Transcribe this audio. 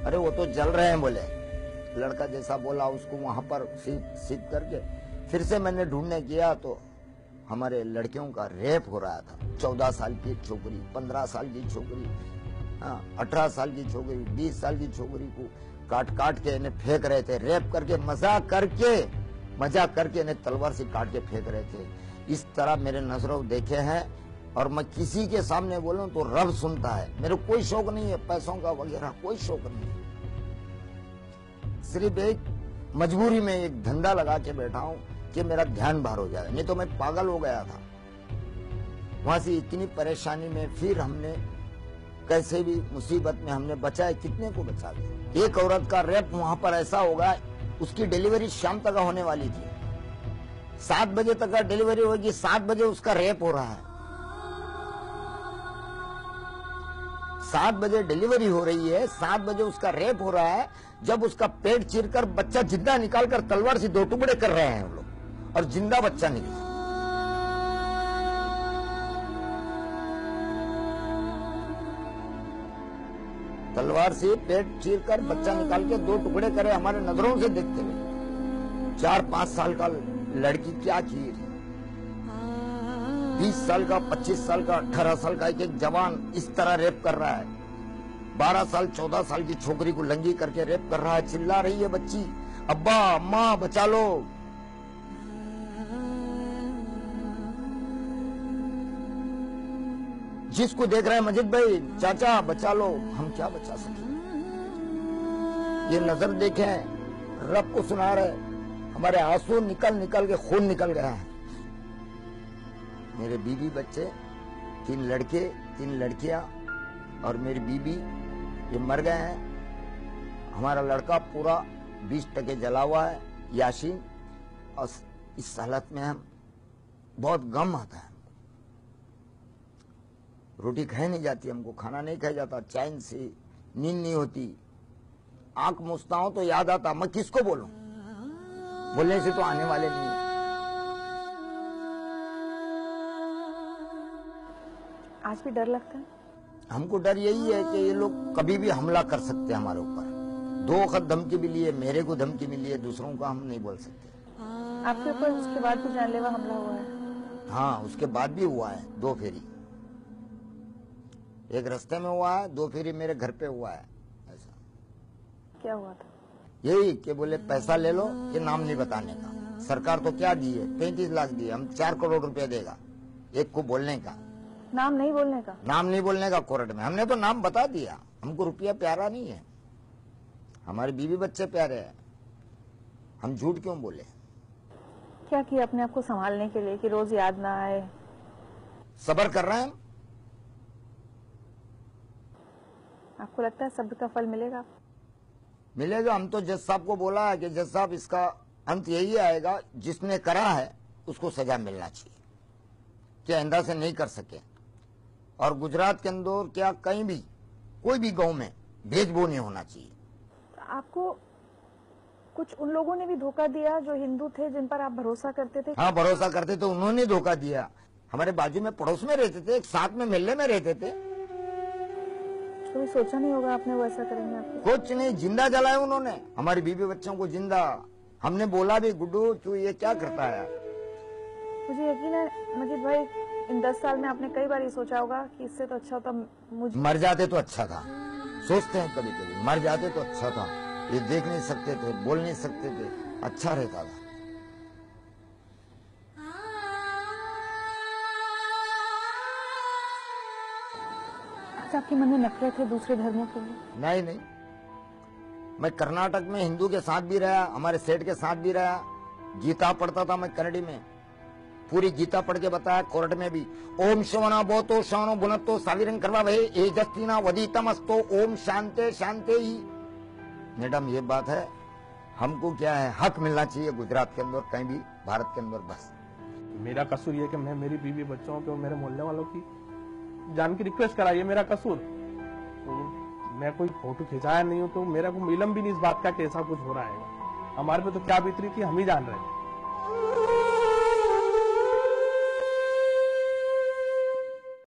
अरे वो तो जल रहे हैं बोले। लड़का जैसा बोला उसको वहां पर सीध करके फिर से मैंने ढूंढने किया तो हमारे लड़कियों का रेप हो रहा था। 14 साल की छोकरी, 15 साल की छोकरी, 18 साल की छोकरी, 20 साल की छोकरी को काट काट के इन्हें फेंक रहे थे। रेप करके मजाक करके इन्हें तलवार से काट के फेंक रहे थे। इस तरह मेरे नजरों देखे हैं। और मैं किसी के सामने बोलूं तो रब सुनता है। मेरे कोई शौक नहीं है पैसों का वगैरह, कोई शौक नहीं है। सिर्फ एक मजबूरी में एक धंधा लगा के बैठा हूं कि मेरा ध्यान बाहर हो जाए, नहीं तो मैं पागल हो गया था। वहां से इतनी परेशानी में फिर हमने कैसे भी मुसीबत में हमने बचाए, कितने को बचा दिया। एक औरत का रेप वहां पर ऐसा होगा, उसकी डिलीवरी शाम तक होने वाली थी। 7 बजे तक का डिलीवरी होगी, 7 बजे उसका रेप हो रहा है। 7 बजे डिलीवरी हो रही है, 7 बजे उसका रेप हो रहा है। जब उसका पेट चीरकर बच्चा जिंदा निकालकर तलवार से 2 टुकड़े कर रहे हैं हम लोग, और जिंदा बच्चा निकला। तलवार से पेट चीरकर बच्चा निकाल के 2 टुकड़े करे हमारे नजरों से देखते हुए। 4-5 साल का लड़की क्या की, 20 साल का, 25 साल का, 18 साल का एक जवान इस तरह रेप कर रहा है। 12 साल 14 साल की छोकरी को लंगी करके रेप कर रहा है। चिल्ला रही है बच्ची, अब्बा अम्मा बचा लो। जिसको देख रहे हैं मजिद भाई, चाचा बचा लो। हम क्या बचा सके? ये नजर देखें, रब को सुना रहे, हमारे आंसू निकल निकल के खून निकल गया है। मेरे बीवी बच्चे, 3 लड़के 3 लड़कियां और मेरी बीवी ये मर गए हैं। हमारा लड़का पूरा 20% जला हुआ है, यासीन। और इस हालत में हम बहुत गम आता है। रोटी खाई नहीं जाती, हमको खाना नहीं खाया जाता, चैन से नींद नहीं होती। आंख मूसता हूं तो याद आता, मैं किसको बोलूं? बोलने से तो आने वाले नहीं है। आज भी डर लगता है? हमको डर यही है कि ये लोग कभी भी हमला कर सकते हैं हमारे ऊपर। 2 वक्त धमकी भी लिए, मेरे को धमकी मिली है, दूसरों का हम नहीं बोल सकते। आपके ऊपर उसके बाद भी जानलेवा हमला हुआ है? हाँ, उसके बाद भी हुआ है। 2 फेरी, एक रास्ते में हुआ है, 2 फेरी मेरे घर पे हुआ है। ऐसा क्या हुआ था? यही कि बोले पैसा ले लो, ये नाम नहीं बताने का। सरकार तो क्या दी है, 35 लाख दिए, हम 4 करोड़ रुपया देगा एक को बोलने का। नाम नहीं बोलने का? नाम नहीं बोलने का कोर्ट में। हमने तो नाम बता दिया, हमको रुपया प्यारा नहीं है, हमारे बीवी बच्चे प्यारे हैं, हम झूठ क्यों बोले? क्या किया अपने आप को संभालने के लिए कि रोज याद ना आए? सब्र कर रहे हैं। आपको लगता है सब्र का फल मिलेगा? मिलेगा। हम तो जज साहब को बोला है कि जज साहब इसका अंत यही आएगा, जिसने करा है उसको सजा मिलना चाहिए, कि आइंदा से नहीं कर सके। और गुजरात के अंदर क्या कहीं भी कोई भी गांव में भेदभाव नहीं होना चाहिए। आपको कुछ उन लोगों ने भी धोखा दिया जो हिंदू थे, जिन पर आप भरोसा करते थे? हाँ, भरोसा करते थे, उन्होंने धोखा दिया। हमारे बाजू में पड़ोस में रहते थे, एक साथ में मोहल्ले में रहते थे। कभी सोचा नहीं होगा आपने वो ऐसा करेंगे? आपको कुछ नहीं, जिंदा जलाया उन्होंने हमारी बीवी बच्चों को जिंदा। हमने बोला भी, गुड्डू तू ये क्या करता है? मुझे यकीन है मजीद भाई, इन 10 साल में आपने कई बार ये सोचा होगा कि इससे तो अच्छा होता मुझे मर जाते तो अच्छा था। सोचते हैं कभी कभी, मर जाते तो अच्छा था। ये देख नहीं सकते थे, बोल नहीं सकते थे, अच्छा रहता था। अच्छा, आपके मन में नफरत है दूसरे धर्मों के लिए? नहीं नहीं, मैं कर्नाटक में हिंदू के साथ भी रहा, हमारे सेठ के साथ भी रहा। गीता पढ़ता था मैं कन्नड़ी में, पूरी गीता पढ़ के बताया कोर्ट में भी। ओम शवना बोतो शवनो बुनतो साविरंग करवा भय एजस्तिना वदीतमस्तो ओम शांते शांते ही। मैडम ये बात है, हमको क्या है, हक मिलना चाहिए गुजरात के अंदर, कहीं भी भारत के अंदर। बस मेरा कसूर ये कि मैं मेरी बीवी बच्चों के और मेरे मोहल्ले वालों की जान की रिक्वेस्ट करा, ये मेरा कसूर। तो मैं कोई फोटो खिंचाया नहीं हूँ, तो मेरा को इलम भी नहीं इस बात का कि ऐसा कुछ हो रहा है। हमारे पे तो क्या बीत रही थी हम ही जान रहे हैं।